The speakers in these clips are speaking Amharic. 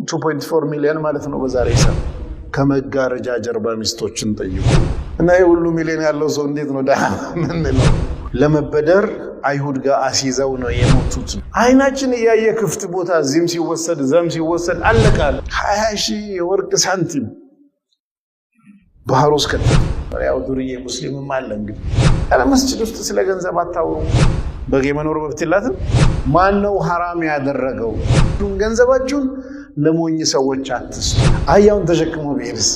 2.4 ሚሊዮን ማለት ነው በዛሬ ሂሳብ ከመጋረጃ ጀርባ ሚስቶችን ጠይቁ እና የሁሉ ሚሊዮን ያለው ሰው እንዴት ነው ዳሃ ምንለው? ለመበደር አይሁድ ጋር አሲዘው ነው የሞቱት። አይናችን ያየ ክፍት ቦታ ዚም ሲወሰድ ዘም ሲወሰድ አለቃለ 20,000 የወርቅ ሳንቲም ባህሮስ ከተተ። ያው ዱርዬ ሙስሊምም አለ እንግዲህ አለ መስጂድ ውስጥ ስለ ገንዘብ አታውሩ። በጌ መኖር በብትላትን ማን ነው ሐራም ያደረገው? ገንዘባችሁን ለሞኝ ሰዎች አትስጡ። አያውን ተሸክሞ ቢርስ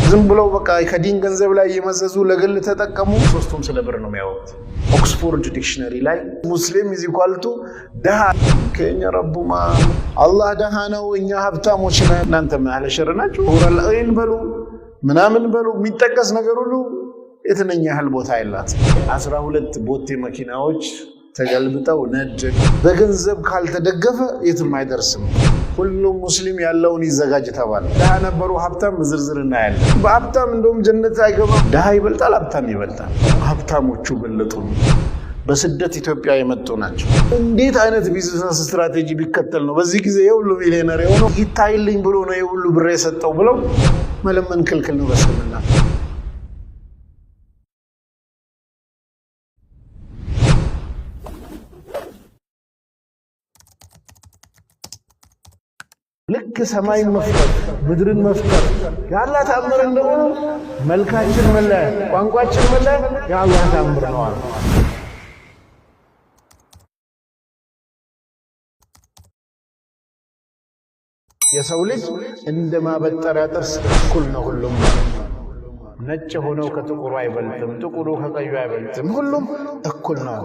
ዝም ብለው በቃ ከዲን ገንዘብ ላይ የመዘዙ ለግል ተጠቀሙ። ሶስቱም ስለ ብር ነው የሚያወሩት። ኦክስፎርድ ዲክሽነሪ ላይ ሙስሊም ኢዝ ኢኳል ቱ ደሃ ከኛ ረቡማ አላህ ደሃ ነው እኛ ሀብታሞች ነን። እናንተ ማለ ሸርናችሁ ወራላይን በሉ ምናምን በሉ የሚጠቀስ ነገር ሁሉ የትነኛ ያህል ቦታ አይላት። 12 ቦቴ መኪናዎች ተገልብጠው ነድ በገንዘብ ካልተደገፈ የትም አይደርስም። ሁሉም ሙስሊም ያለውን ይዘጋጅ ተባለ። ደሃ ነበሩ ሀብታም ዝርዝር እናያለን። በሀብታም እንደውም ጀነት አይገባም። ደሃ ይበልጣል፣ ሀብታም ይበልጣል። ሀብታሞቹ በለጡ። በስደት ኢትዮጵያ የመጡ ናቸው። እንዴት አይነት ቢዝነስ ስትራቴጂ ቢከተል ነው በዚህ ጊዜ የሁሉ ሚሊዮነር የሆነው? ይታይልኝ ብሎ ነው የሁሉ ብር የሰጠው ብለው መለመን ክልክል ነው በእስልምና። ልክ ሰማይን መፍጠር ምድርን መፍጠር ያላህ ተአምር እንደሆነ መልካችን መለያ ቋንቋችን መለያ ያላህ ተአምር ነው አለ። የሰው ልጅ እንደ ማበጠሪያ ጥርስ እኩል ነው። ሁሉም ነጭ ሆነው ከጥቁሩ አይበልጥም፣ ጥቁሩ ከቀዩ አይበልጥም። ሁሉም እኩል ነው።